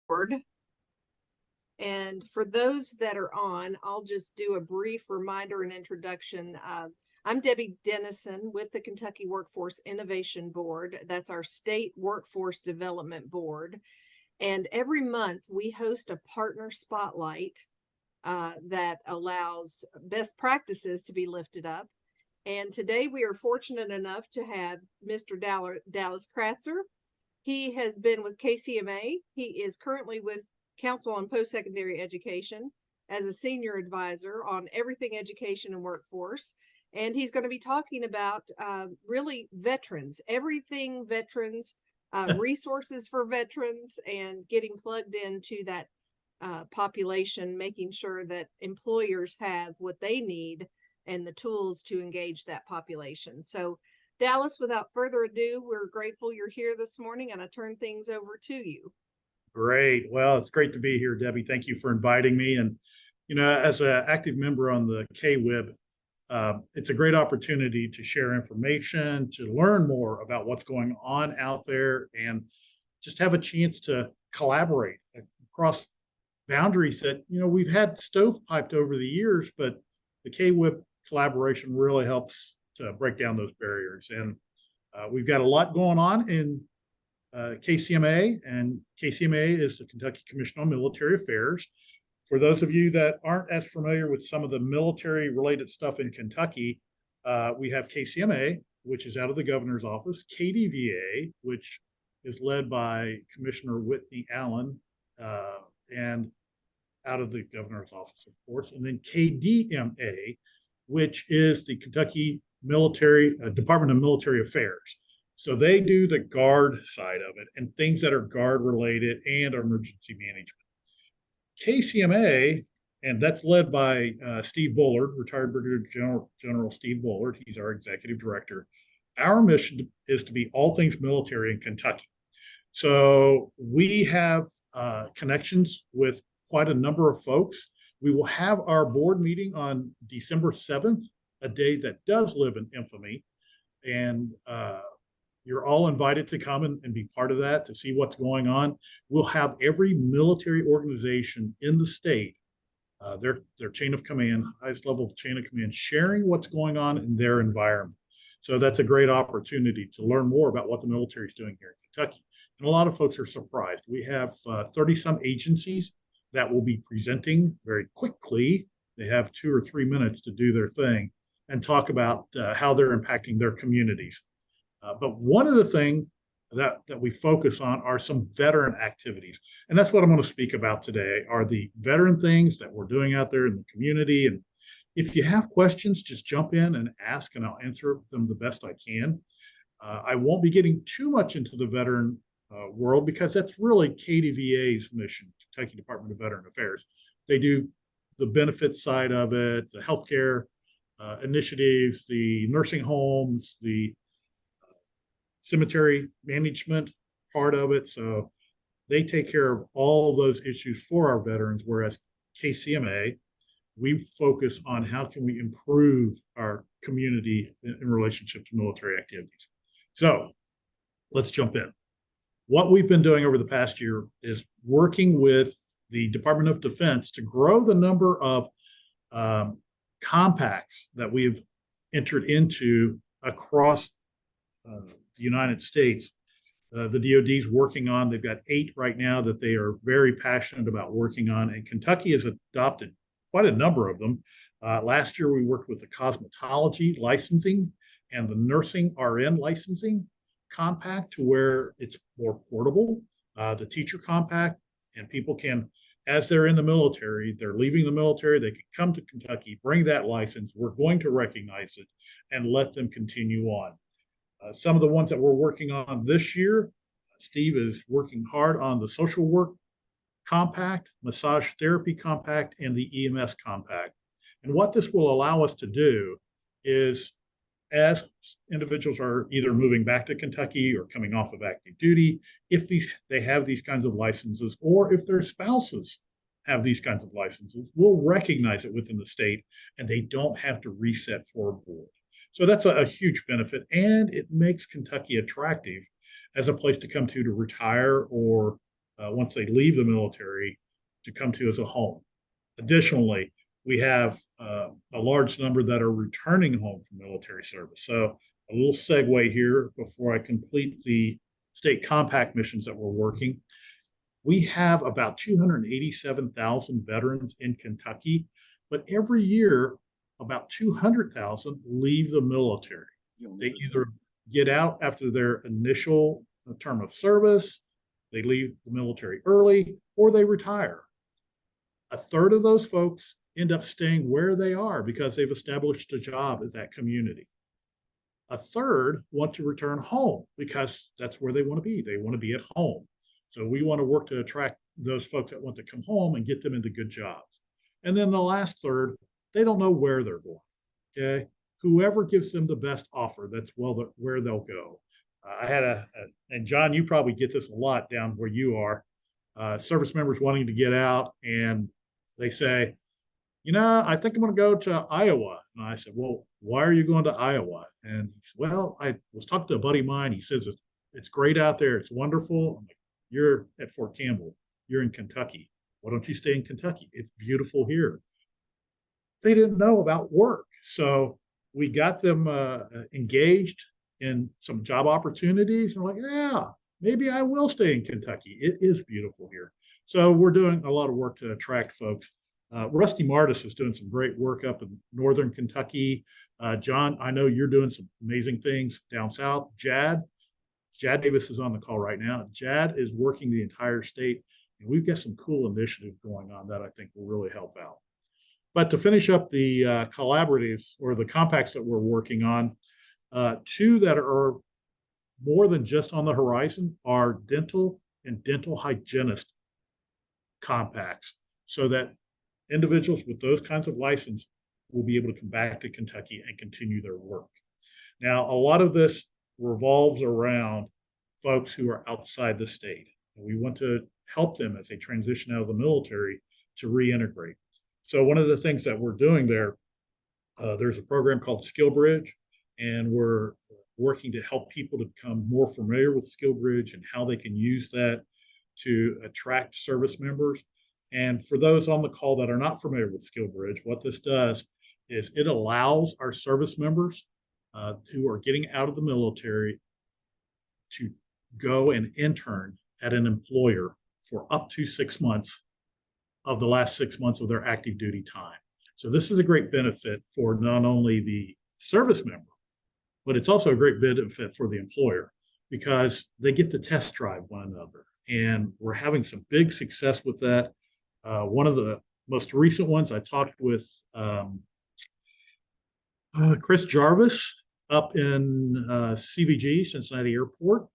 board. And for those that are on, I'll just do a brief reminder and introduction. I'm Debbie Dennison with the Kentucky Workforce Innovation Board. That's our state workforce development board. And every month we host a partner spotlight that allows best practices to be lifted up. And today we are fortunate enough to have Mr. Dallas Kratzer. He has been with KCMA. He is currently with Council on Post-Secondary Education as a senior advisor on everything education and workforce. And he's going to be talking about really veterans, everything veterans, resources for veterans, and getting plugged into that population, making sure that employers have what they need and the tools to engage that population. So Dallas, without further ado, we're grateful you're here this morning, and I turn things over to you. Great. Well, it's great to be here, Debbie. Thank you for inviting me. And, as an active member on the KWIB, it's a great opportunity to share information, to learn more about what's going on out there, and just have a chance to collaborate across boundaries that, we've had stovepiped over the years, but the KWIB collaboration really helps to break down those barriers. And we've got a lot going on in KCMA, and KCMA is the Kentucky Commission on Military Affairs. For those of you that aren't as familiar with some of the military related stuff in Kentucky, we have KCMA, which is out of the governor's office, KDVA, which is led by Commissioner Whitney Allen, and out of the governor's office, of course, and then KDMA, which is the Kentucky Department of Military Affairs. So they do the guard side of it and things that are guard related and emergency management. KCMA, and that's led by Steve Bullard, retired Brigadier General Steve Bullard. He's our executive director. Our mission is to be all things military in Kentucky. So we have connections with quite a number of folks. We will have our board meeting on December 7th, a day that does live in infamy. And you're all invited to come and be part of that, to see what's going on. We'll have every military organization in the state, their chain of command, highest level of chain of command, sharing what's going on in their environment. So that's a great opportunity to learn more about what the military is doing here in Kentucky. And a lot of folks are surprised. We have 30-some agencies that will be presenting very quickly. They have 2 or 3 minutes to do their thing and talk about how they're impacting their communities. But one of the things that we focus on are some veteran activities. And that's what I'm going to speak about today, are the veteran things that we're doing out there in the community. And if you have questions, just jump in and ask, and I'll answer them the best I can. I won't be getting too much into the veteran world, because that's really KDVA's mission, Kentucky Department of Veteran Affairs. They do the benefits side of it, the healthcare initiatives, the nursing homes, the cemetery management part of it. So they take care of all of those issues for our veterans, whereas KCMA, we focus on how can we improve our community in relationship to military activities. So let's jump in. What we've been doing over the past year is working with the Department of Defense to grow the number of compacts that we've entered into across the United States. The DoD is working on, they've got 8 right now that they are very passionate about working on, and Kentucky has adopted quite a number of them. Last year, we worked with the cosmetology licensing and the nursing RN licensing compact, to where it's more portable. The teacher compact, and people can, as they're in the military, they're leaving the military, they can come to Kentucky, bring that license. We're going to recognize it and let them continue on. Some of the ones that we're working on this year, Steve is working hard on the social work compact, massage therapy compact, and the EMS compact. And what this will allow us to do is, as individuals are either moving back to Kentucky or coming off of active duty, if they have these kinds of licenses, or if their spouses have these kinds of licenses, we'll recognize it within the state, and they don't have to reset for a board. So that's a huge benefit, and it makes Kentucky attractive as a place to come to retire or once they leave the military to come to as a home. Additionally, we have a large number that are returning home from military service. So a little segue here before I complete the state compact missions that we're working. We have about 287,000 veterans in Kentucky, but every year about 200,000 leave the military. They either get out after their initial term of service, they leave the military early, or they retire. A third of those folks end up staying where they are because they've established a job at that community. A third want to return home because that's where they want to be. They want to be at home. So we want to work to attract those folks that want to come home and get them into good jobs. And then the last third, they don't know where they're going. Okay. Whoever gives them the best offer, that's where they'll go. I had and John, you probably get this a lot down where you are, service members wanting to get out, and they say, I think I'm going to go to Iowa. And I said, well, why are you going to Iowa? And he said, well, I was talking to a buddy of mine. He says, it's great out there. It's wonderful. I'm like, you're at Fort Campbell. You're in Kentucky. Why don't you stay in Kentucky? It's beautiful here. They didn't know about work. So we got them engaged in some job opportunities. And like, yeah, maybe I will stay in Kentucky. It is beautiful here. So we're doing a lot of work to attract folks. Rusty Martis is doing some great work up in northern Kentucky. John, I know you're doing some amazing things down south. Jad Davis is on the call right now. Jad is working the entire state, and we've got some cool initiatives going on that I think will really help out. But to finish up the collaboratives or the compacts that we're working on, two that are more than just on the horizon are dental and dental hygienist compacts, so that individuals with those kinds of license will be able to come back to Kentucky and continue their work. Now, a lot of this revolves around folks who are outside the state. And we want to help them as they transition out of the military to reintegrate. So one of the things that we're doing there, there's a program called SkillBridge, and we're working to help people to become more familiar with SkillBridge and how they can use that to attract service members. And for those on the call that are not familiar with SkillBridge, what this does is it allows our service members who are getting out of the military to go and intern at an employer for up to 6 months of the last 6 months of their active duty time. So this is a great benefit for not only the service member, but it's also a great benefit for the employer because they get to test drive one another. And we're having some big success with that. One of the most recent ones, I talked with Chris Jarvis up in CVG, Cincinnati Airport,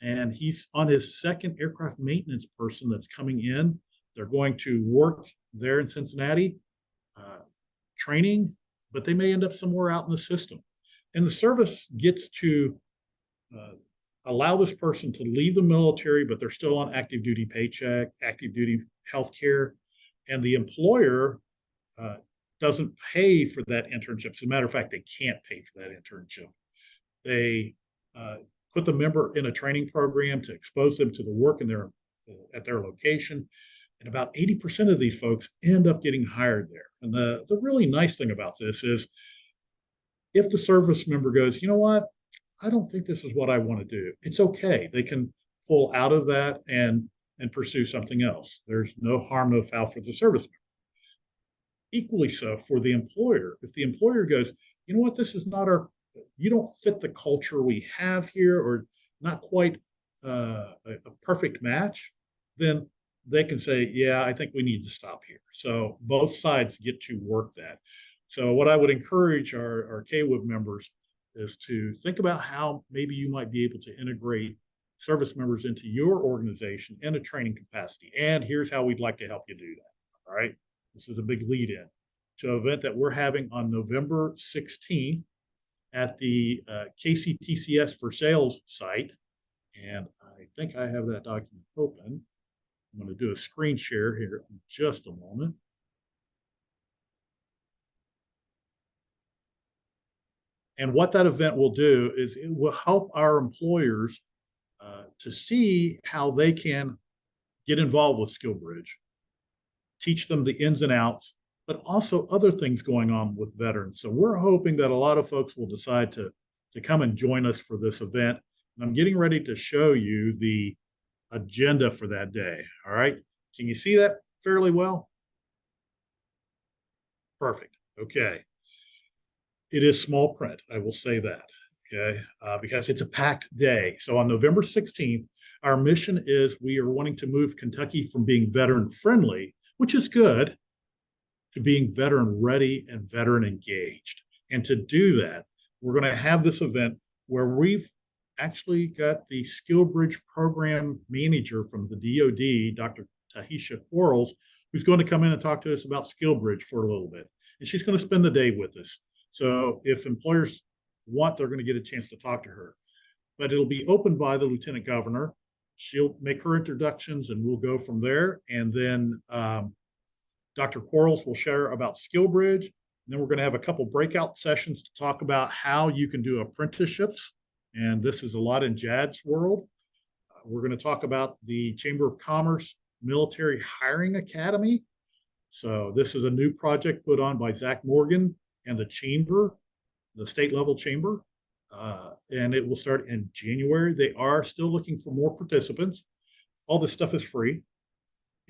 and he's on his second aircraft maintenance person that's coming in. They're going to work there in Cincinnati, training, but they may end up somewhere out in the system. And the service gets to allow this person to leave the military, but they're still on active duty paycheck, active duty health care, and the employer doesn't pay for that internship. As a matter of fact, they can't pay for that internship. They put the member in a training program to expose them to the work at their location. And about 80% of these folks end up getting hired there. And the really nice thing about this is if the service member goes, you know what, I don't think this is what I want to do, it's okay. They can pull out of that and pursue something else. There's no harm, no foul for the service member. Equally so for the employer. If the employer goes, you know what, this is not you don't fit the culture we have here, or not quite a perfect match, then they can say, yeah, I think we need to stop here. So both sides get to work that. So what I would encourage our KWIB members is to think about how maybe you might be able to integrate service members into your organization in a training capacity. And here's how we'd like to help you do that. All right. This is a big lead in to an event that we're having on November 16th at the KCTCS for Sales site. And I think I have that document open. I'm going to do a screen share here in just a moment. And what that event will do is it will help our employers to see how they can get involved with SkillBridge, teach them the ins and outs, but also other things going on with veterans. So we're hoping that a lot of folks will decide to come and join us for this event. And I'm getting ready to show you the agenda for that day. All right. Can you see that fairly well? Perfect. Okay. It is small print. I will say that. Okay. Because it's a packed day. So on November 16th, our mission is we are wanting to move Kentucky from being veteran friendly, which is good, to being veteran ready and veteran engaged. And to do that, we're going to have this event where we've actually got the SkillBridge program manager from the DoD, Dr. Tahisha Quarles, who's going to come in and talk to us about SkillBridge for a little bit. And she's going to spend the day with us. So if employers want, they're going to get a chance to talk to her. But it'll be opened by the Lieutenant Governor. She'll make her introductions and we'll go from there. And then Dr. Quarles will share about SkillBridge. And then we're going to have a couple breakout sessions to talk about how you can do apprenticeships. And this is a lot in Jad's world. We're going to talk about the Chamber of Commerce Military Hiring Academy. So this is a new project put on by Zach Morgan and the chamber, the state level chamber. And it will start in January. They are still looking for more participants. All this stuff is free.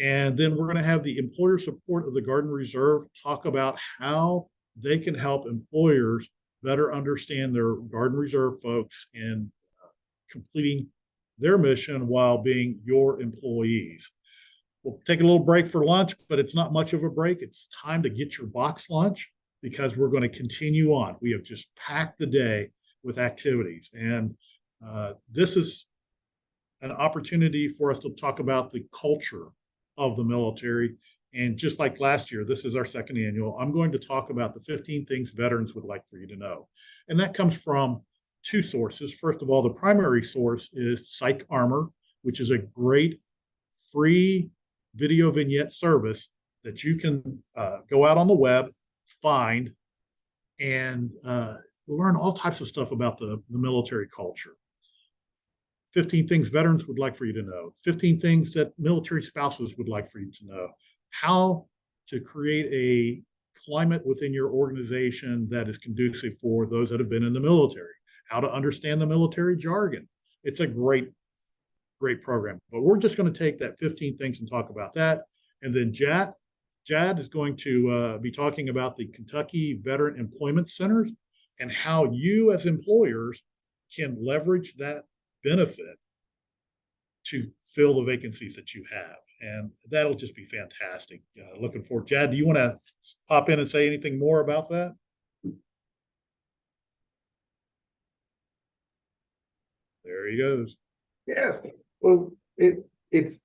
And then we're going to have the employer support of the Guard and Reserve talk about how they can help employers better understand their Guard and Reserve folks in completing their mission while being your employees. We'll take a little break for lunch, but it's not much of a break. It's time to get your box lunch because we're going to continue on. We have just packed the day with activities. And this is an opportunity for us to talk about the culture of the military. And just like last year, this is our second annual, I'm going to talk about the 15 things veterans would like for you to know. And that comes from two sources. First of all, the primary source is Psych Armor, which is a great free video vignette service that you can go out on the web, find, and learn all types of stuff about the military culture. 15 things veterans would like for you to know, 15 things that military spouses would like for you to know, how to create a climate within your organization that is conducive for those that have been in the military, how to understand the military jargon. It's a great program, but we're just going to take that 15 things and talk about that. And then Jad is going to be talking about the Kentucky Veteran Employment Centers and how you as employers can leverage that benefit to fill the vacancies that you have. And that'll just be fantastic. Looking forward. Jad, do you want to pop in and say anything more about that? There he goes. Yes. Well, it's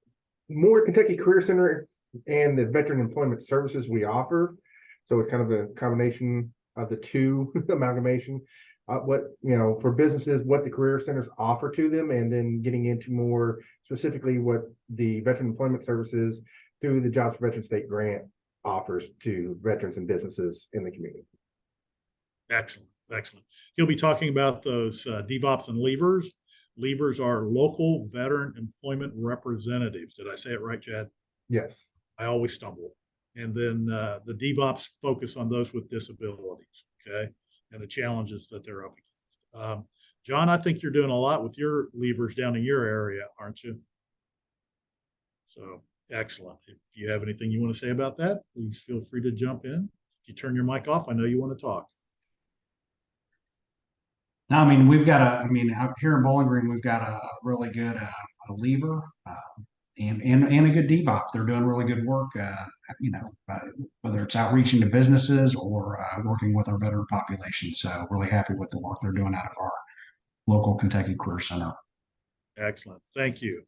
more Kentucky Career Center and the Veteran Employment Services we offer. So it's kind of a combination of the two amalgamation. For businesses, what the career centers offer to them, and then getting into more specifically what the Veteran Employment Services through the Jobs for Veterans State Grant offers to veterans and businesses in the community. Excellent. He'll be talking about those DVOPs and levers. Levers are local veteran employment representatives. Did I say it right, Jad? Yes. I always stumble. And then the DVOPs focus on those with disabilities, okay, and the challenges that they're up against. John, I think you're doing a lot with your levers down in your area, aren't you? So excellent. If you have anything you want to say about that, please feel free to jump in. If you turn your mic off, I know you want to talk. No, I mean, out here in Bowling Green, we've got a really good a lever and a good DVOP. They're doing really good work, whether it's outreaching to businesses or working with our veteran population. So really happy with the work they're doing out of our local Kentucky Career Center. Excellent. Thank you.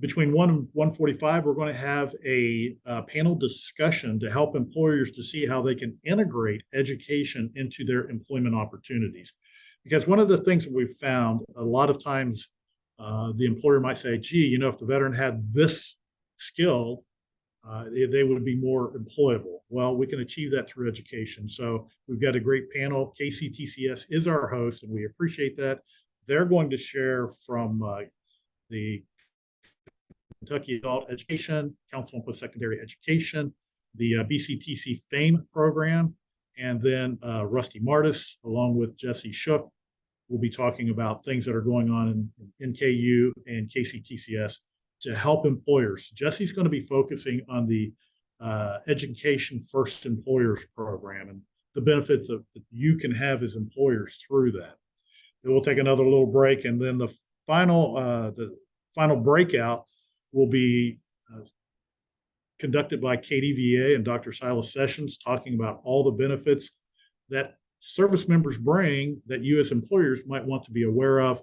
Between 1 and 1:45, we're going to have a panel discussion to help employers to see how they can integrate education into their employment opportunities. Because one of the things that we've found a lot of times, the employer might say, gee, if the veteran had this skill, they would be more employable. Well, we can achieve that through education. So we've got a great panel. KCTCS is our host, and we appreciate that. They're going to share from the Kentucky Adult Education, Council on Post-Secondary Education, the BCTC FAME program, and then Rusty Martis, along with Jesse Shook, will be talking about things that are going on in NKU and KCTCS to help employers. Jesse's going to be focusing on the Education First Employers program and the benefits that you can have as employers through that. Then we'll take another little break, and then the final breakout will be conducted by KDVA and Dr. Silas Sessions, talking about all the benefits that service members bring that you as employers might want to be aware of.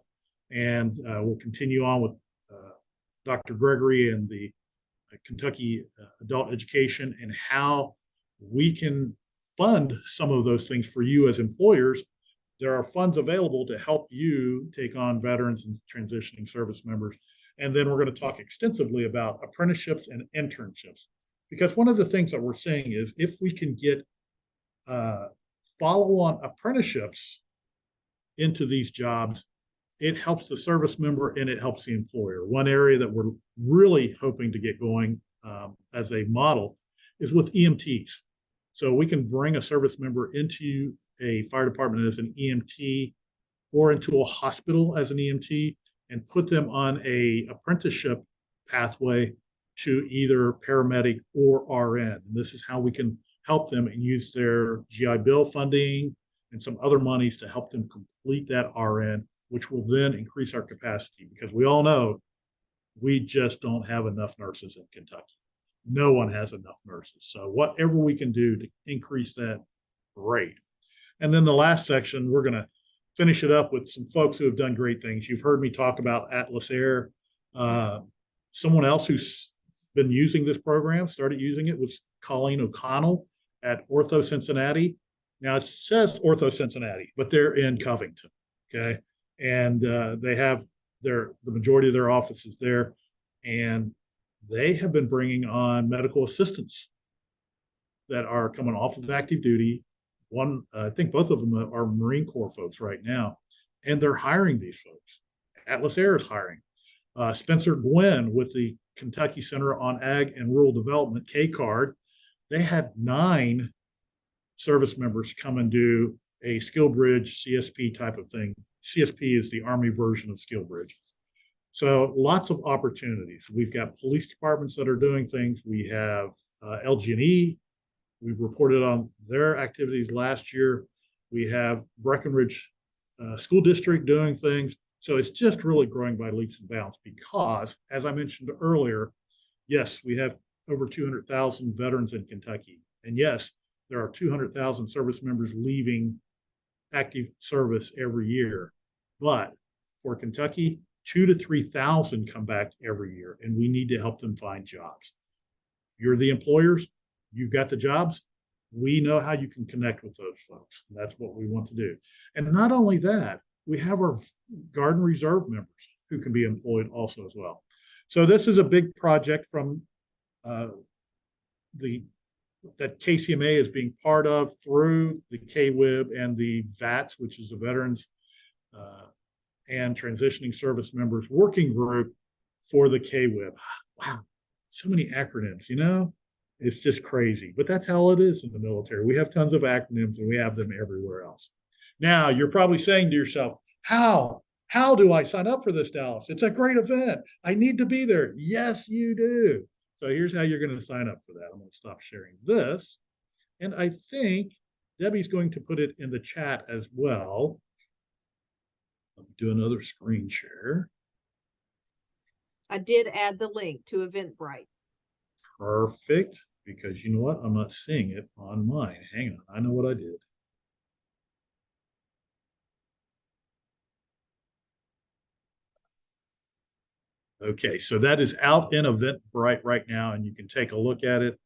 And we'll continue on with Dr. Gregory and the Kentucky Adult Education and how we can fund some of those things for you as employers. There are funds available to help you take on veterans and transitioning service members. And then we're going to talk extensively about apprenticeships and internships, because one of the things that we're seeing is if we can get follow-on apprenticeships into these jobs, it helps the service member and it helps the employer. One area that we're really hoping to get going as a model is with EMTs. So we can bring a service member into a fire department as an EMT or into a hospital as an EMT and put them on a apprenticeship pathway to either paramedic or RN. And this is how we can help them and use their GI Bill funding and some other monies to help them complete that RN, which will then increase our capacity, because we all know we just don't have enough nurses in Kentucky. No one has enough nurses. So whatever we can do to increase that, great. And then the last section, we're going to finish it up with some folks who have done great things. You've heard me talk about Atlas Air. Someone else who's been using this program, started using it, was Colleen O'Connell at Ortho Cincinnati. Now it says Ortho Cincinnati, but they're in Covington, okay? And they have the majority of their offices there, and they have been bringing on medical assistants that are coming off of active duty. One, I think both of them are Marine Corps folks right now, and they're hiring these folks. Atlas Air is hiring. Spencer Gwynn with the Kentucky Center on Ag and Rural Development, KCARD, they had 9 service members come and do a SkillBridge CSP type of thing. CSP is the Army version of SkillBridge. So lots of opportunities. We've got police departments that are doing things. We have LG&E. We've reported on their activities last year. We have Breckenridge School District doing things. So it's just really growing by leaps and bounds because, as I mentioned earlier, yes, we have over 200,000 veterans in Kentucky. And yes, there are 200,000 service members leaving active service every year. But for Kentucky, 2,000 to 3,000 come back every year, and we need to help them find jobs. You're the employers, you've got the jobs. We know how you can connect with those folks. That's what we want to do. And not only that, we have our Guard and Reserve members who can be employed also as well. So this is a big project from that KCMA is being part of through the KWIB and the VATS, which is the Veterans and Transitioning Service Members Working Group for the KWIB. Wow, so many acronyms, you know? It's just crazy, but that's how it is in the military. We have tons of acronyms and we have them everywhere else. Now, you're probably saying to yourself, how do I sign up for this, Dallas? It's a great event. I need to be there. Yes, you do. So here's how you're going to sign up for that. I'm going to stop sharing this. And I think Debbie's going to put it in the chat as well. Let me do another screen share. I did add the link to Eventbrite. Perfect. Because you know what? I'm not seeing it on mine. Hang on. I know what I did. Okay, so that is out in Eventbrite right now, and you can take a look at it.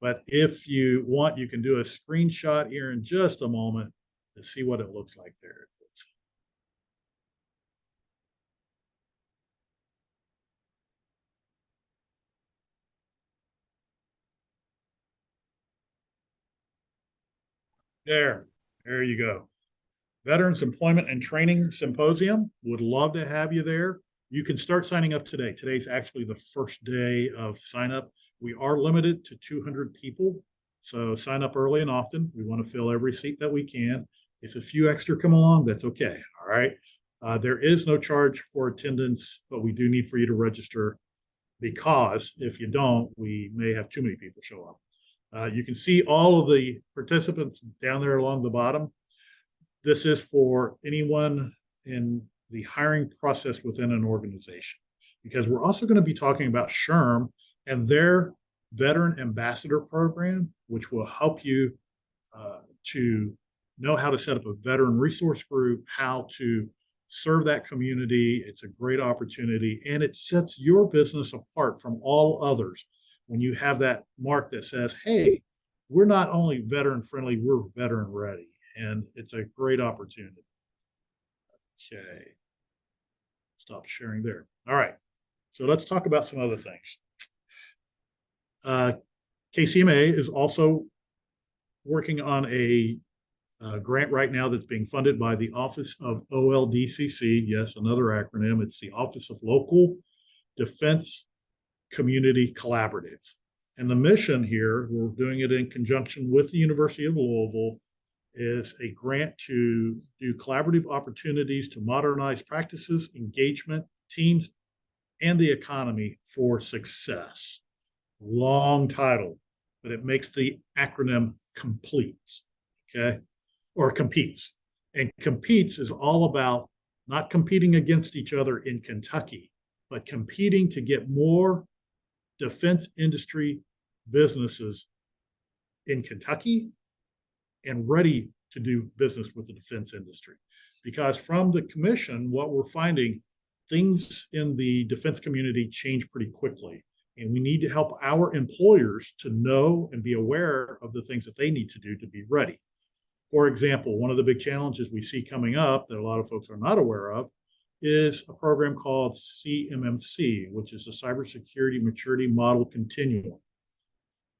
But if you want, you can do a screenshot here in just a moment to see what it looks like there. There you go. Veterans Employment and Training Symposium. Would love to have you there. You can start signing up today. Today's actually the first day of sign up. We are limited to 200 people. So sign up early and often. We want to fill every seat that we can. If a few extra come along, that's okay. All right. There is no charge for attendance, but we do need for you to register, because if you don't, we may have too many people show up. You can see all of the participants down there along the bottom. This is for anyone in the hiring process within an organization, because we're also going to be talking about SHRM and their Veteran Ambassador Program, which will help you to know how to set up a veteran resource group, how to serve that community. It's a great opportunity, and it sets your business apart from all others when you have that mark that says, hey, we're not only veteran friendly, we're veteran ready. And it's a great opportunity. Okay. Stop sharing there. All right. So let's talk about some other things. KCMA is also working on a grant right now that's being funded by the Office of OLDCC. Yes, another acronym. It's the Office of Local Defense Community Collaboratives. And the mission here, we're doing it in conjunction with the University of Louisville, is a grant to do collaborative opportunities to modernize practices, engagement, teams, and the economy for success. Long title, but it makes the acronym COMPLETES, okay? Or competes. And competes is all about not competing against each other in Kentucky, but competing to get more defense industry businesses in Kentucky and ready to do business with the defense industry. Because from the commission, what we're finding, things in the defense community change pretty quickly. And we need to help our employers to know and be aware of the things that they need to do to be ready. For example, one of the big challenges we see coming up that a lot of folks are not aware of is a program called CMMC, which is a Cybersecurity Maturity Model Continuum,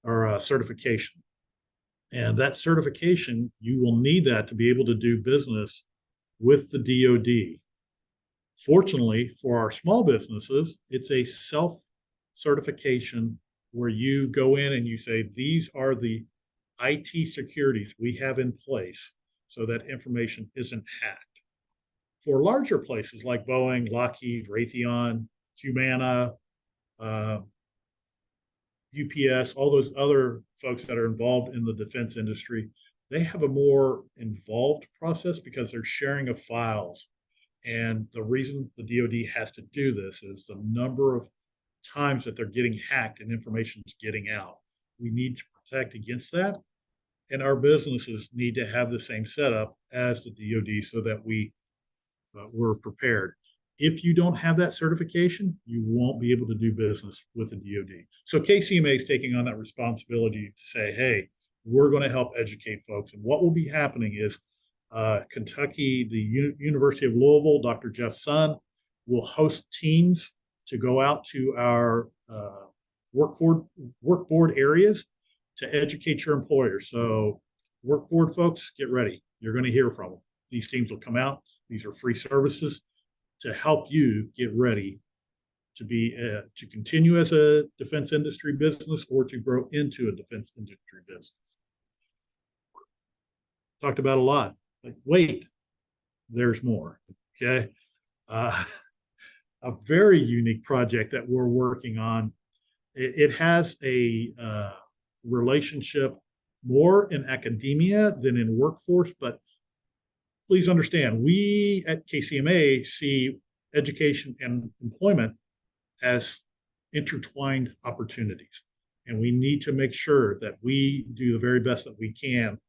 or certification. And that certification, you will need that to be able to do business with the DoD. Fortunately, for our small businesses, it's a self-certification where you go in and you say, these are the IT securities we have in place so that information isn't hacked. For larger places like Boeing, Lockheed, Raytheon, Humana, UPS, all those other folks that are involved in the defense industry, they have a more involved process because they're sharing of files. And the reason the DoD has to do this is the number of times that they're getting hacked and information is getting out. We need to protect against that. And our businesses need to have the same setup as the DoD so that we're prepared. If you don't have that certification, you won't be able to do business with the DoD. So KCMA is taking on that responsibility to say, hey, we're going to help educate folks. And what will be happening is Kentucky, the University of Louisville, Dr. Jeff Sun will host teams to go out to our work board areas to educate your employers. So work board folks, get ready. You're going to hear from them. These teams will come out. These are free services to help you get ready to be to continue as a defense industry business or to grow into a defense industry business. Talked about a lot. Like, wait, there's more. Okay. A very unique project that we're working on. It has a relationship more in academia than in workforce, but please understand, we at KCMA see education and employment as intertwined opportunities. And we need to make sure that we do the very best that we can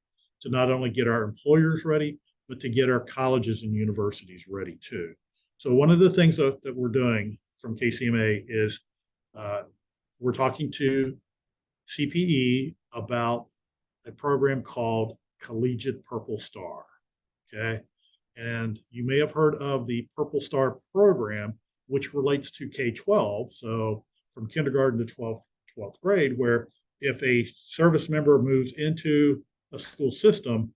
to not only get our employers ready, but to get our colleges and universities ready too. So one of the things that we're doing from KCMA is we're talking to CPE about a program called Collegiate Purple Star. Okay. And you may have heard of the Purple Star program, which relates to K-12. So from kindergarten to 12th grade, where if a service member moves into a school system,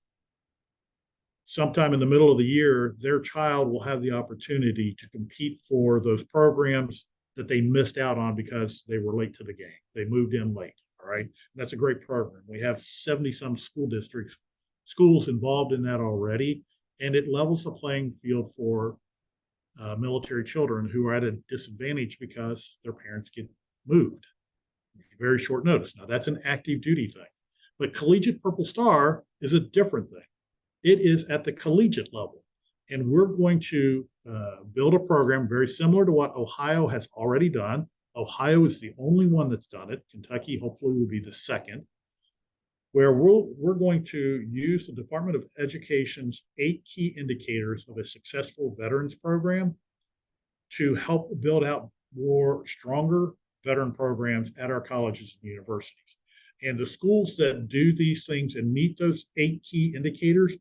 sometime in the middle of the year, their child will have the opportunity to compete for those programs that they missed out on because they were late to the game. They moved in late. All right. And that's a great program. We have 70 some schools involved in that already. And it levels the playing field for military children who are at a disadvantage because their parents get moved. Very short notice. Now, that's an active duty thing. But Collegiate Purple Star is a different thing. It is at the collegiate level. And we're going to build a program very similar to what Ohio has already done. Ohio is the only one that's done it. Kentucky hopefully will be the second, where we're going to use the Department of Education's 8 key indicators of a successful veterans program to help build out more stronger veteran programs at our colleges and universities. And the schools that do these things and meet those 8 key indicators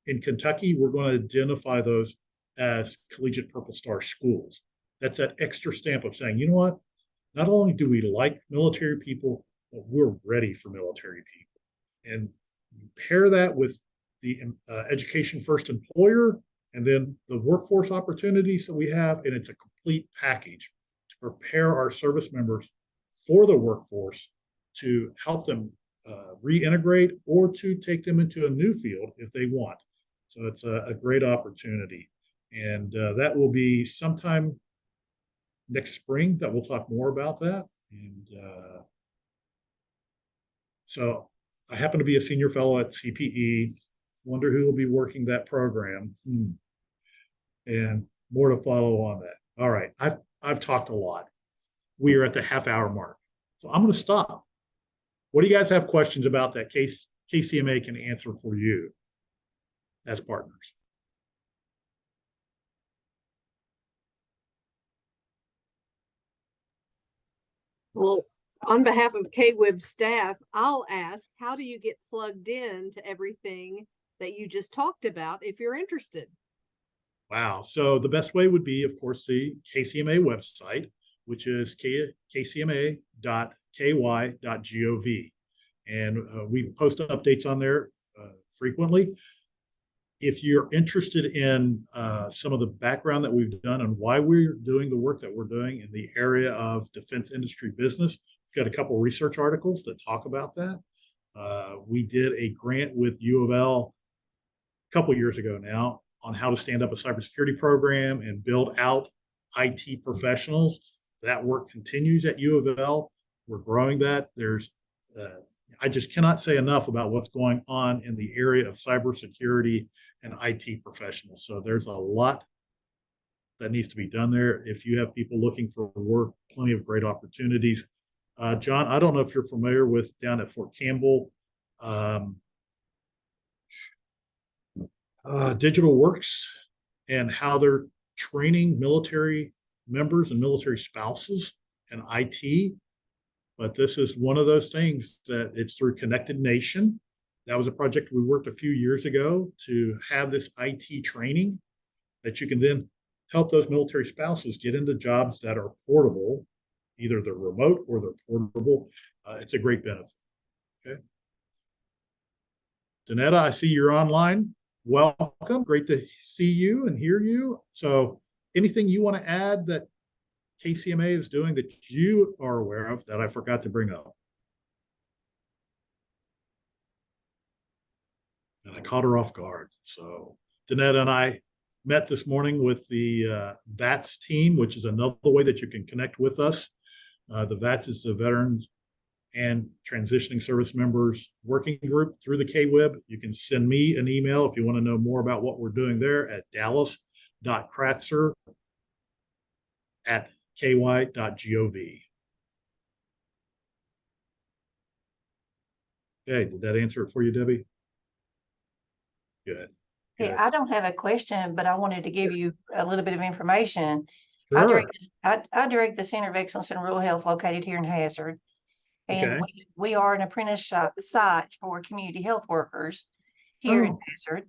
in Kentucky, we're going to identify those as Collegiate Purple Star schools. That's that extra stamp of saying, you know what? Not only do we like military people, but we're ready for military people. And pair that with the education first employer and then the workforce opportunities that we have, and it's a complete package to prepare our service members for the workforce, to help them reintegrate or to take them into a new field if they want. So it's a great opportunity. And that will be sometime next spring that we'll talk more about that. And so I happen to be a senior fellow at CPE. Wonder who will be working that program. And more to follow on that. All right, I've talked a lot. We are at the half-hour mark, so I'm going to stop. What do you guys have questions about that KCMA can answer for you as partners? Well, on behalf of KWIB staff, I'll ask, how do you get plugged in to everything that you just talked about if you're interested? Wow. So the best way would be, of course, the KCMA website, which is kcma.ky.gov. And we post updates on there frequently. If you're interested in some of the background that we've done and why we're doing the work that we're doing in the area of defense industry business, we've got a couple of research articles that talk about that. We did a grant with U of L a couple years ago now on how to stand up a cybersecurity program and build out IT professionals. That work continues at U of L. We're growing that. I just cannot say enough about what's going on in the area of cybersecurity and IT professionals. So there's a lot that needs to be done there. If you have people looking for work, plenty of great opportunities. John, I don't know if you're familiar with down at Fort Campbell, Digital Works and how they're training military members and military spouses and IT. But this is one of those things that it's through Connected Nation. That was a project we worked a few years ago to have this IT training that you can then help those military spouses get into jobs that are portable. Either they're remote or they're portable. It's a great benefit. Okay. Danetta, I see you're online. Welcome. Great to see you and hear you. So anything you want to add that KCMA is doing that you are aware of that I forgot to bring up? And I caught her off guard. So Danetta and I met this morning with the VATS team, which is another way that you can connect with us. The VATS is the Veterans and Transitioning Service Members Working Group through the KWIB. You can send me an email if you want to know more about what we're doing there at dallas.kratzer@ky.gov. Okay, did that answer it for you, Debbie? Good. Yeah, I don't have a question, but I wanted to give you a little bit of information. Sure. I direct the Center of Excellence in Rural Health located here in Hazard. And Okay. we are an apprenticeship site for community health workers here in Hazard.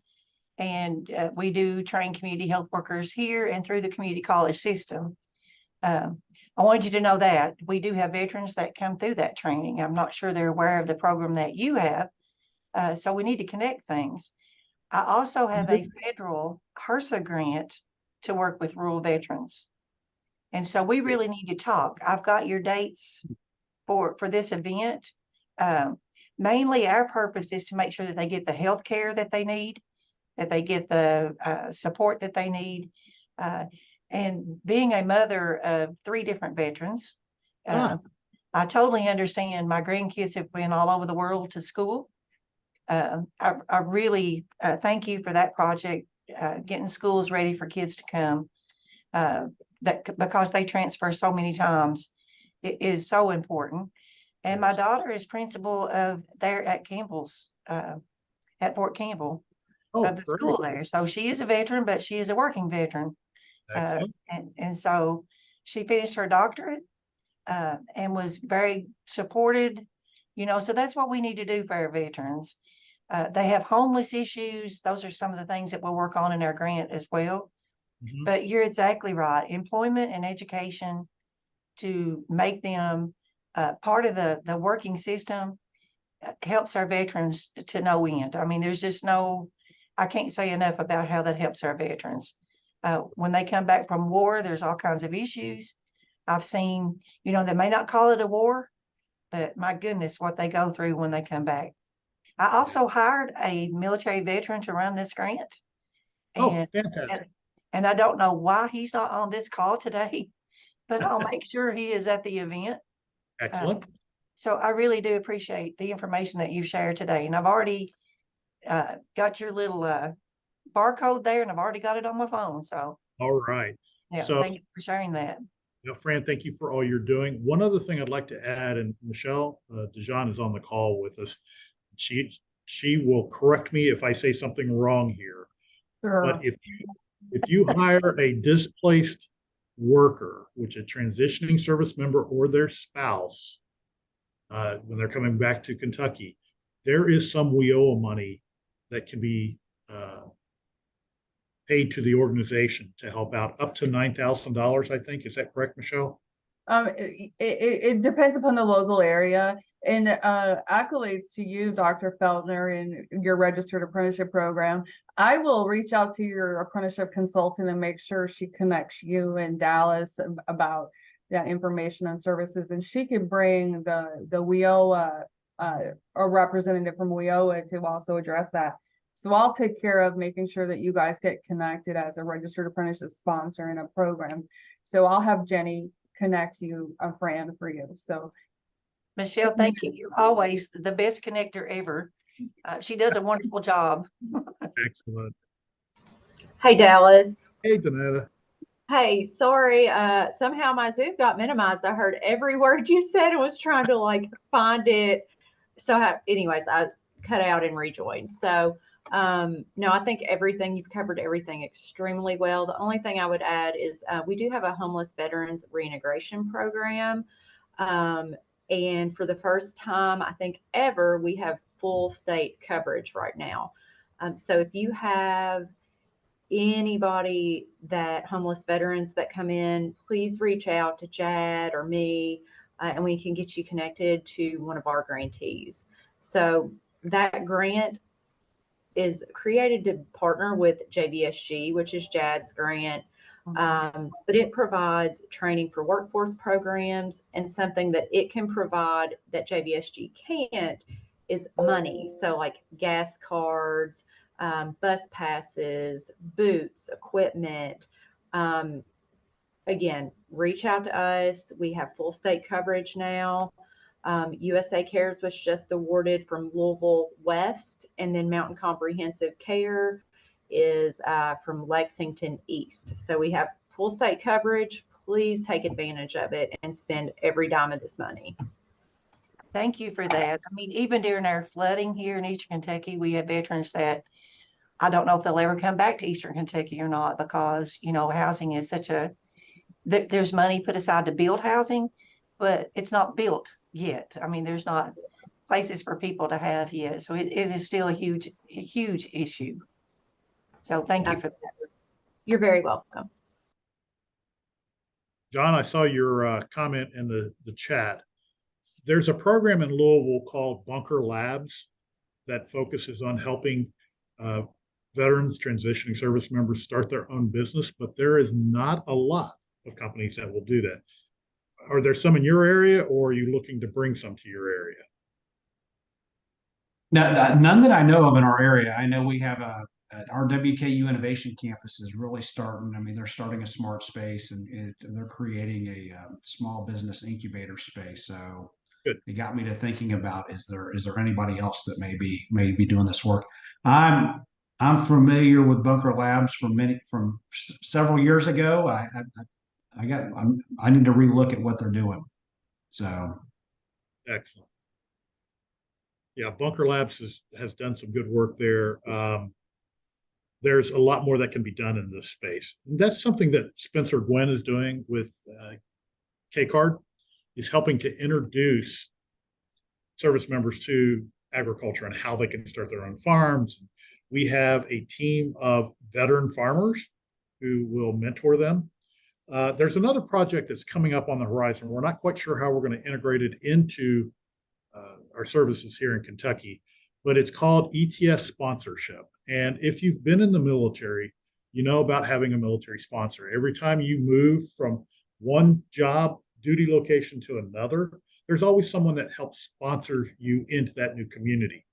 And we do train community health workers here and through the community college system. I wanted you to know that we do have veterans that come through that training. I'm not sure they're aware of the program that you have. So we need to connect things. I also have a federal HRSA grant to work with rural veterans. And so we really need to talk. I've got your dates for this event. Mainly our purpose is to make sure that they get the health care that they need, that they get the support that they need. And being a mother of 3 different veterans, I totally understand. My grandkids have been all over the world to school. I really thank you for that project, getting schools ready for kids to come. That because they transfer so many times, it is so important. And my daughter is principal of there at Campbell's, at Fort Campbell, Oh, of the great. school there. So she is a veteran, but she is a working veteran. Excellent. And so she finished her doctorate, and was very supported, so that's what we need to do for our veterans. They have homeless issues. Those are some of the things that we'll work on in our grant as well. Mhm. But you're exactly right. Employment and education to make them part of the working system helps our veterans to no end. I mean, there's just I can't say enough about how that helps our veterans. When they come back from war, there's all kinds of issues. I've seen, they may not call it a war, but my goodness, what they go through when they come back. I also hired a military veteran to run this grant. Oh, And, fantastic. and I don't know why he's not on this call today, but I'll make sure he is at the event. Excellent. So I really do appreciate the information that you've shared today. And I've already got your little barcode there, and I've already got it on my phone. So All right. yeah, So, thank you for sharing that. Fran, thank you for all you're doing. One other thing I'd like to add, and Michelle Dijon is on the call with us. She will correct me if I say something wrong here. But if you hire a displaced worker, which a transitioning service member or their spouse, when they're coming back to Kentucky, there is some WIOA money that can be paid to the organization to help out up to $9,000, I think. Is that correct, Michelle? It depends upon the local area. And accolades to you, Dr. Feltner, and your registered apprenticeship program. I will reach out to your apprenticeship consultant and make sure she connects you and Dallas about that information and services. And she can bring the WIOA, a representative from WIOA to also address that. So I'll take care of making sure that you guys get connected as a registered apprenticeship sponsor in a program. So I'll have Jenny connect you, a friend for you. So Michelle, thank you. You're always the best connector ever. She does a wonderful job. Excellent. Hey, Dallas. Hey, Donetta. Hey, sorry. Somehow my Zoom got minimized. I heard every word you said and was trying to find it. So anyways, I cut out and rejoined. So no, I think you've covered everything extremely well. The only thing I would add is we do have a homeless veterans reintegration program. And for the first time, I think ever, we have full state coverage right now. So if you have anybody homeless veterans that come in, please reach out to Jad or me, and we can get you connected to one of our grantees. So that grant is created to partner with JBSG, which is Jad's grant. But it provides training for workforce programs, and something that it can provide that JBSG can't is money. So like gas cards, bus passes, boots, equipment. Again, reach out to us. We have full state coverage now. USA Cares was just awarded from Louisville West, and then Mountain Comprehensive Care is from Lexington East. So we have full state coverage. Please take advantage of it and spend every dime of this money. Thank you for that. I mean, even during our flooding here in Eastern Kentucky, we have veterans that I don't know if they'll ever come back to Eastern Kentucky or not, because, housing is there's money put aside to build housing, but it's not built yet. I mean, there's not places for people to have yet. So it is still a huge issue. So thank you for that. You're very welcome. John, I saw your comment in the chat. There's a program in Louisville called Bunker Labs that focuses on helping veterans, transitioning service members start their own business, but there is not a lot of companies that will do that. Are there some in your area, or are you looking to bring some to your area? No, none that I know of in our area. I know we have our WKU Innovation Campus is really starting. I mean, they're starting a smart space and they're creating a small business incubator space. So Good. it got me to thinking about, is there anybody else that may be doing this work? I'm familiar with Bunker Labs from several years ago. I need to relook at what they're doing. So Excellent. Yeah, Bunker Labs has done some good work there. There's a lot more that can be done in this space. And that's something that Spencer Gwen is doing with K-Card, is helping to introduce service members to agriculture and how they can start their own farms. We have a team of veteran farmers who will mentor them. There's another project that's coming up on the horizon. We're not quite sure how we're going to integrate it into our services here in Kentucky, but it's called ETS sponsorship. And if you've been in the military, you know about having a military sponsor. Every time you move from one job duty location to another, there's always someone that helps sponsor you into that new community.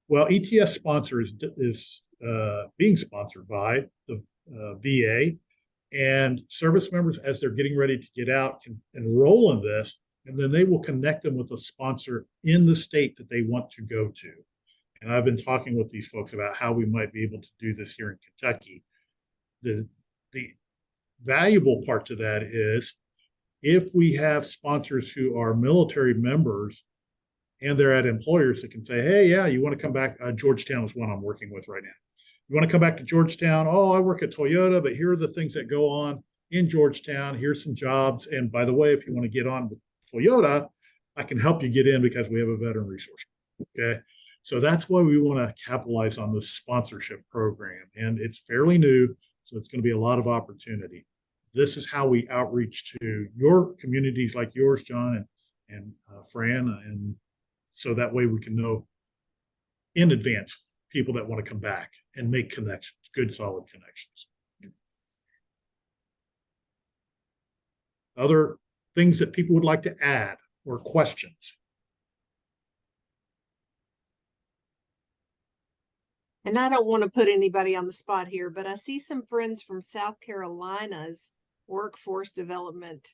Well, ETS sponsor is being sponsored by the VA, and service members, as they're getting ready to get out, can enroll in this, and then they will connect them with a sponsor in the state that they want to go to. And I've been talking with these folks about how we might be able to do this here in Kentucky. The valuable part to that is, if we have sponsors who are military members and they're at employers that can say, hey, yeah, you want to come back? Georgetown is one I'm working with right now. You want to come back to Georgetown? Oh, I work at Toyota, but here are the things that go on in Georgetown. Here's some jobs. And by the way, if you want to get on with Toyota, I can help you get in because we have a veteran resource. Okay. So that's why we want to capitalize on this sponsorship program. And it's fairly new, so it's going to be a lot of opportunity. This is how we outreach to your communities like yours, John and Fran. And so that way we can know in advance people that want to come back and make connections, good, solid connections. Other things that people would like to add or questions? And I don't want to put anybody on the spot here, but I see some friends from South Carolina's workforce development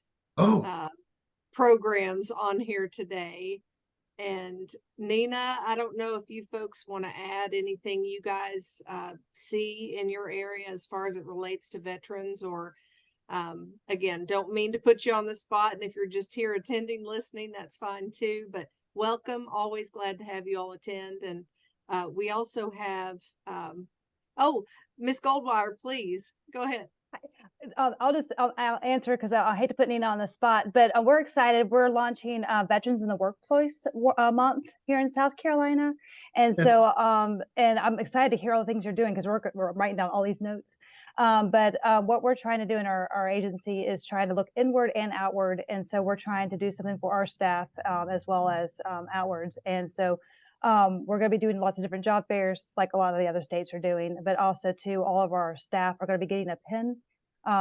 programs on here today. And Nina, I don't know if you folks want to add anything you guys see in your area as far as it relates to veterans, or again, don't mean to put you on the spot. And if you're just here attending, listening, that's fine too. But welcome. Always glad to have you all attend. And we also have, Miss Goldwire, please go ahead. I'll answer because I hate to put Nina on the spot, but we're excited. We're launching Veterans in the Workplace month here in South Carolina. And so, and I'm excited to hear all the things you're doing because we're writing down all these notes. But what we're trying to do in our agency is trying to look inward and outward. And so we're trying to do something for our staff as well as outwards. And so we're going to be doing lots of different job fairs like a lot of the other states are doing, but also too, all of our staff are going to be getting a pin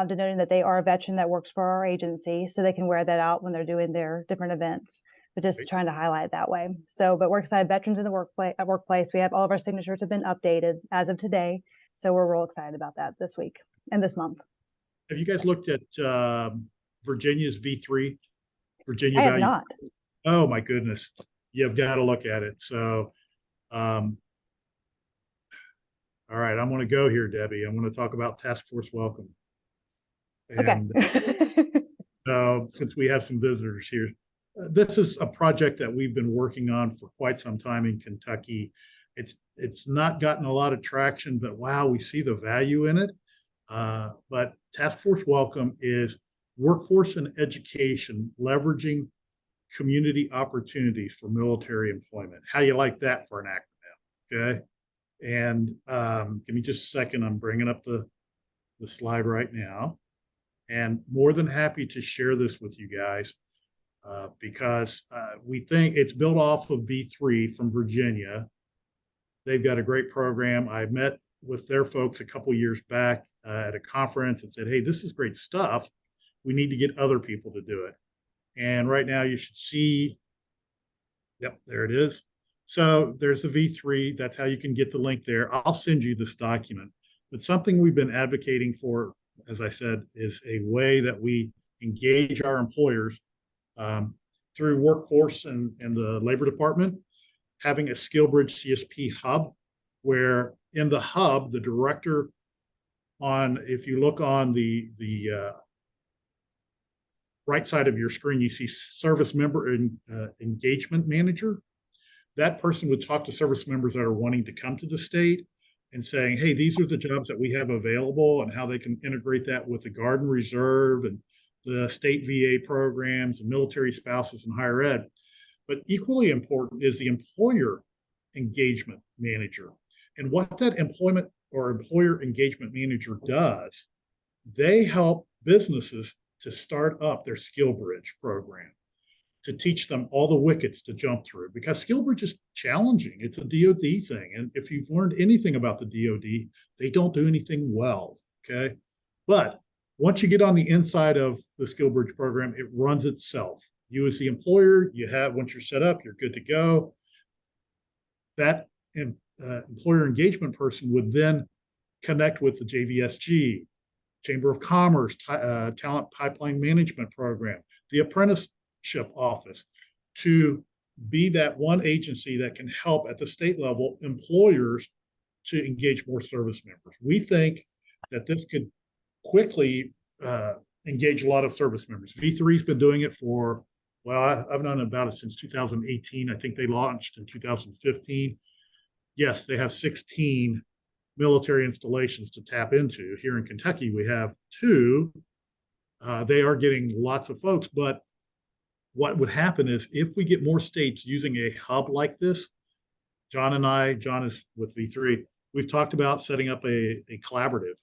denoting that they are a veteran that works for our agency, so they can wear that out when they're doing their different events, but just trying to highlight it that way. So, but we're excited. Veterans in the workplace. We have all of our signatures have been updated as of today. So we're real excited about that this week and this month. Have you guys looked at Virginia's V3? Virginia I have Value? not. Oh my goodness. You've got to look at it. So, all right, I'm going to go here, Debbie. I'm going to talk about Task Force Welcome. And since we have some visitors here, this is a project that we've been working on for quite some time in Kentucky. It's not gotten a lot of traction, but wow, we see the value in it. But Task Force Welcome is workforce and education, leveraging community opportunities for military employment. How do you like that for an acronym? Okay. And give me just a second. I'm bringing up the slide right now, and more than happy to share this with you guys because we think it's built off of V3 from Virginia. They've got a great program. I met with their folks a couple years back at a conference and said, hey, this is great stuff. We need to get other people to do it. And right now you should see, yep, there it is. So there's the V3. That's how you can get the link there. I'll send you this document. But something we've been advocating for, as I said, is a way that we engage our employers through workforce and the labor department, having a SkillBridge CSP hub, where in the hub, the director if you look on the right side of your screen, you see service member engagement manager. That person would talk to service members that are wanting to come to the state and saying, hey, these are the jobs that we have available and how they can integrate that with the Guard and Reserve and the state VA programs and military spouses and higher ed. But equally important is the employer engagement manager. And what that employment or employer engagement manager does, they help businesses to start up their SkillBridge program, to teach them all the wickets to jump through, because SkillBridge is challenging. It's a DoD thing. And if you've learned anything about the DoD, they don't do anything well, okay? But once you get on the inside of the SkillBridge program, it runs itself. You as the employer, once you're set up, you're good to go. That employer engagement person would then connect with the JVSG, Chamber of Commerce, Talent Pipeline Management Program, the Apprenticeship Office, to be that one agency that can help at the state level employers to engage more service members. We think that this could quickly engage a lot of service members. V3's been doing it for, well, I've known about it since 2018. I think they launched in 2015. Yes, they have 16 military installations to tap into. Here in Kentucky, we have 2. They are getting lots of folks, but what would happen is if we get more states using a hub like this, John is with V3, we've talked about setting up a collaborative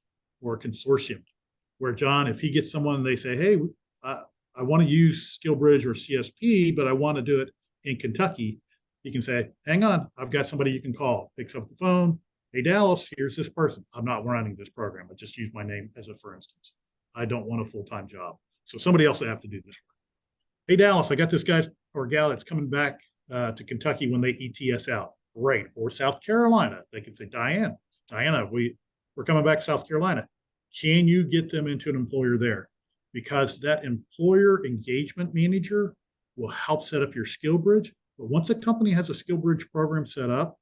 or a consortium where John, if he gets someone and they say, hey, I want to use SkillBridge or CSP, but I want to do it in Kentucky, he can say, hang on, I've got somebody you can call. Picks up the phone. Hey, Dallas, here's this person. I'm not running this program. I just use my name as a for instance. I don't want a full-time job. So somebody else will have to do this work. Hey, Dallas, I got this guy or gal that's coming back to Kentucky when they ETS out. Great. Or South Carolina. They can say, Diana, we're coming back to South Carolina. Can you get them into an employer there? Because that employer engagement manager will help set up your SkillBridge. But once a company has a SkillBridge program set up,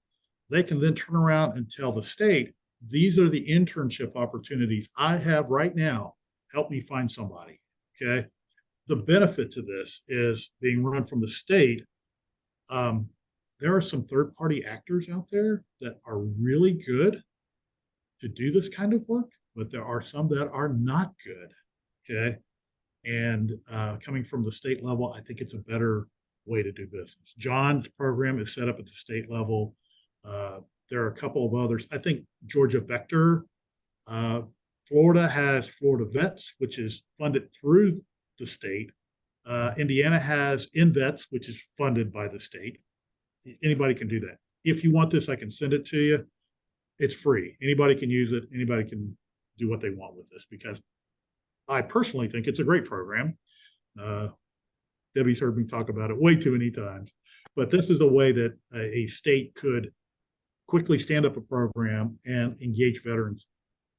they can then turn around and tell the state, these are the internship opportunities I have right now. Help me find somebody, okay? The benefit to this is being run from the state. There are some third-party actors out there that are really good to do this kind of work, but there are some that are not good, okay? And coming from the state level, I think it's a better way to do business. John's program is set up at the state level. There are a couple of others. I think Georgia Vector, Florida has Florida Vets, which is funded through the state. Indiana has InVets, which is funded by the state. Anybody can do that. If you want this, I can send it to you. It's free. Anybody can use it. Anybody can do what they want with this, because I personally think it's a great program. Debbie's heard me talk about it way too many times, but this is a way that a state could quickly stand up a program and engage veterans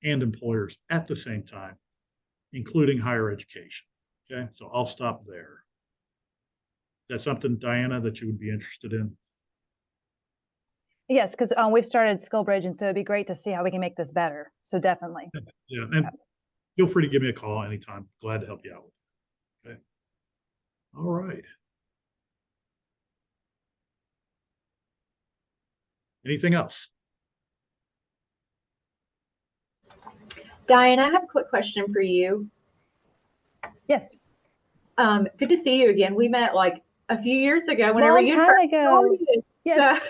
and employers at the same time, including higher education. Okay, so I'll stop there. That's something, Diana, that you would be interested in? Yes, because we've started SkillBridge, and so it'd be great to see how we can make this better. So definitely. Yeah, and feel free to give me a call anytime. Glad to help you out with it. Okay. All right. Anything else? Diane, I have a quick question for you. Yes. Good to see you again. We met like a few years ago. Whenever Long you time first ago. started. Yes.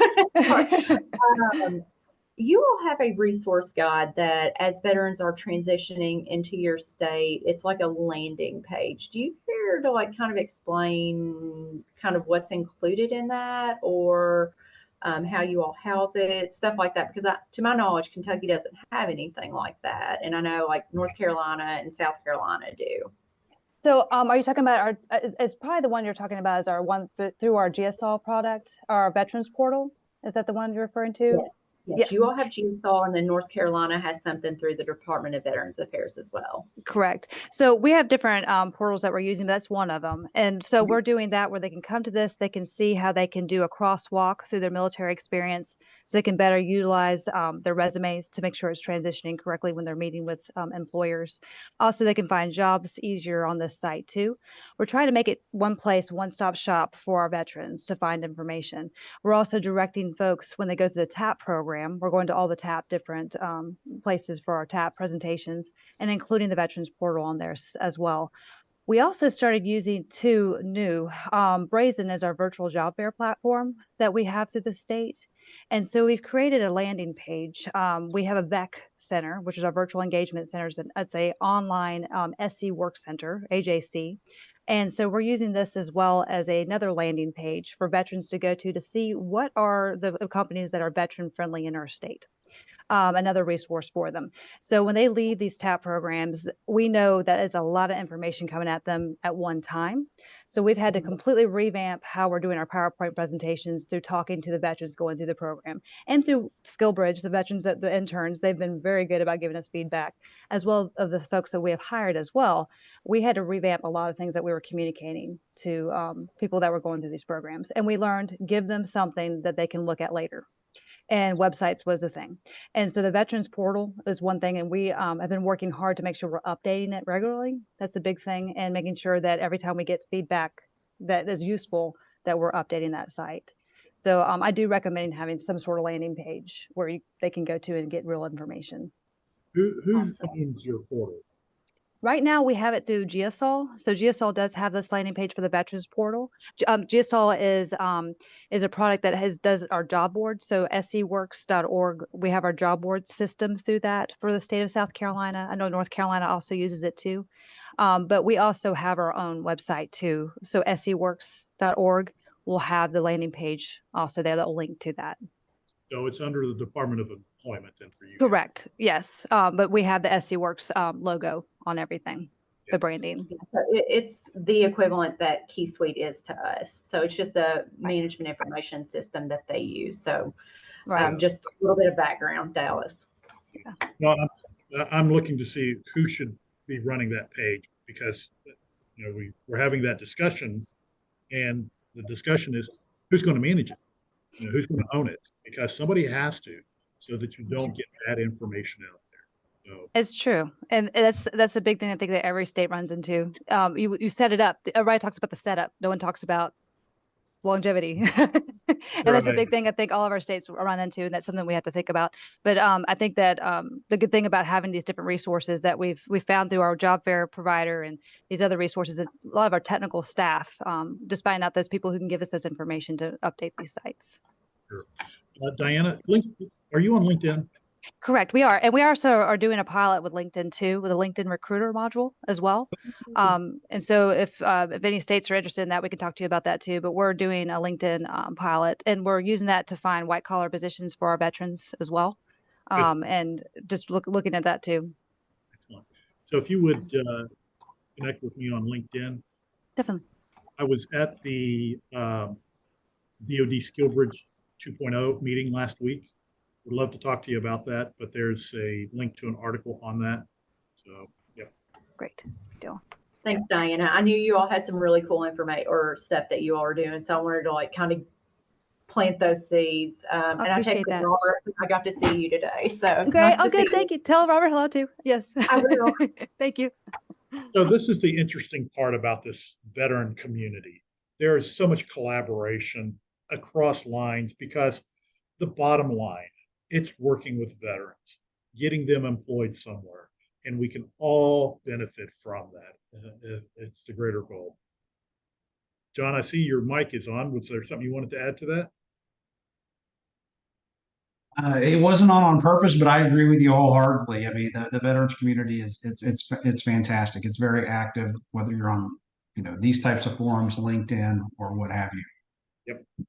You all have a resource guide that as veterans are transitioning into your state, it's like a landing page. Do you care to like kind of explain kind of what's included in that, or how you all house it, stuff like that. Because to my knowledge, Kentucky doesn't have anything like that. And I know like North Carolina and South Carolina do. So, are you talking about our, it's probably the one you're talking about is our one through our GSL product, our Veterans Portal? Is that the one you're referring to? Yes. Yes, Yes. you all have GSOL, and then North Carolina has something through the Department of Veterans Affairs as well. Correct. So we have different portals that we're using, but that's one of them. And so we're doing that where they can come to this, they can see how they can do a crosswalk through their military experience so they can better utilize their resumes to make sure it's transitioning correctly when they're meeting with employers. Also, they can find jobs easier on this site too. We're trying to make it one place, one-stop shop for our veterans to find information. We're also directing folks when they go through the TAP program. We're going to all the TAP different places for our TAP presentations and including the Veterans Portal on there as well. We also started using two new, Brazen is our virtual job fair platform that we have through the state. And so we've created a landing page. We have a VEC Center, which is our virtual engagement centers, and it's a online SC Work Center, AJC. And so we're using this as well as another landing page for veterans to go to see what are the companies that are veteran friendly in our state. Another resource for them. So when they leave these TAP programs, we know that it's a lot of information coming at them at one time. So we've had to completely revamp how we're doing our PowerPoint presentations through talking to the veterans going through the program and through SkillBridge, the veterans, the interns, they've been very good about giving us feedback, as well as the folks that we have hired as well. We had to revamp a lot of things that we were communicating to people that were going through these programs. And we learned, give them something that they can look at later. And websites was a thing. And so the Veterans Portal is one thing. And we have been working hard to make sure we're updating it regularly. That's a big thing. And making sure that every time we get feedback that is useful, that we're updating that site. So I do recommend having some sort of landing page where they can go to and get real information. Who Awesome. owns your portal? Right now we have it through GSOL. So GSOL does have this landing page for the Veterans Portal. GSOL is a product that does our job board. So scworks.org, we have our job board system through that for the state of South Carolina. I know North Carolina also uses it too. But we also have our own website too. So scworks.org will have the landing page also there that will link to that. So it's under the Department of Employment then for you. Correct. Yes. But we have the SC Works logo on everything, the branding. So it's the equivalent that Key Suite is to us. So it's just a management information system that they use. So Right. just a little bit of background, Dallas. No, I'm looking to see who should be running that page because, you know, we're having that discussion and the discussion is who's going to manage it? You know, who's going to own it? Because somebody has to, so that you don't get bad information out there. So It's true. And that's a big thing I think that every state runs into. You set it up. Everybody talks about the setup. No one talks about longevity. And that's a Right. big thing I think all of our states run into, and that's something we have to think about. But I think that the good thing about having these different resources that we've found through our job fair provider and these other resources, a lot of our technical staff, just finding out those people who can give us this information to update these sites. Sure. Diana, are you on LinkedIn? Correct, we are. And we also are doing a pilot with LinkedIn too, with a LinkedIn recruiter module as well. And so if any states are interested in that, we can talk to you about that too. But we're doing a LinkedIn pilot and we're using that to find white collar positions for our veterans as well. And just looking at that too. Excellent. So if you would connect with me on LinkedIn. Definitely. I was at the DoD SkillBridge 2.0 meeting last week. Would love to talk to you about that, but there's a link to an article on that. So, yep. Great. Good deal. Thanks, Diana. I knew you all had some really cool information or stuff that you all are doing. So I wanted to like kind of plant those seeds. And I appreciate texted that. Robert. I got to see you today. So Okay. nice to Oh, see good. you. Thank you. Tell Robert hello too. Yes. I will. Thank you. So this is the interesting part about this veteran community. There is so much collaboration across lines because the bottom line, it's working with veterans, getting them employed somewhere, and we can all benefit from that. It's the greater goal. John, I see your mic is on. Was there something you wanted to add to that? It wasn't on purpose, but I agree with you wholeheartedly. I mean, the veterans community it's fantastic. It's very active, whether you're on, you know, these types of forums, LinkedIn or what have you. Yep.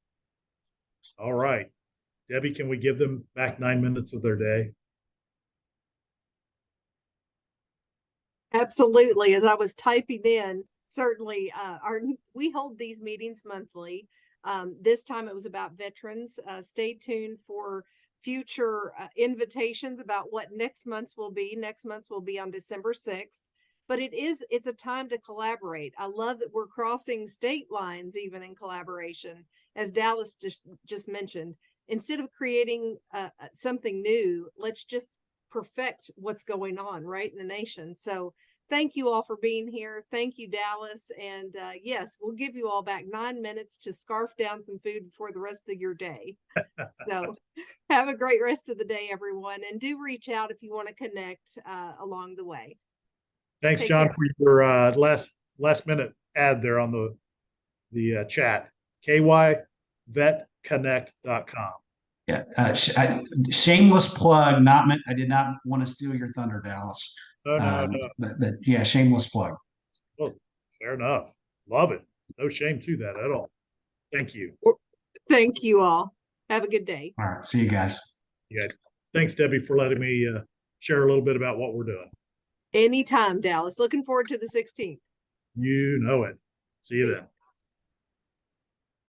All right. Debbie, can we give them back 9 minutes of their day? Absolutely. As I was typing in, certainly, we hold these meetings monthly. This time it was about veterans. Stay tuned for future invitations about what next month's will be. Next month's will be on December 6th. But it's a time to collaborate. I love that we're crossing state lines even in collaboration, as Dallas just mentioned. Instead of creating something new, let's just perfect what's going on right in the nation. So thank you all for being here. Thank you, Dallas. And yes, we'll give you all back 9 minutes to scarf down some food before the rest of your day. So have a great rest of the day, everyone. And do reach out if you want to connect along the way. Thanks, Take John, care. for your last minute ad there on the chat. kyvetconnect.com. Yeah, shameless plug. I did not want to steal your thunder, Dallas. No. But yeah, shameless plug. Oh, fair enough. Love it. No shame to that at all. Thank you. Thank you all. Have a good day. All right, see you guys. Yeah. Thanks, Debbie, for letting me share a little bit about what we're doing. Anytime, Dallas. Looking forward to the 16th. You know it. See you then.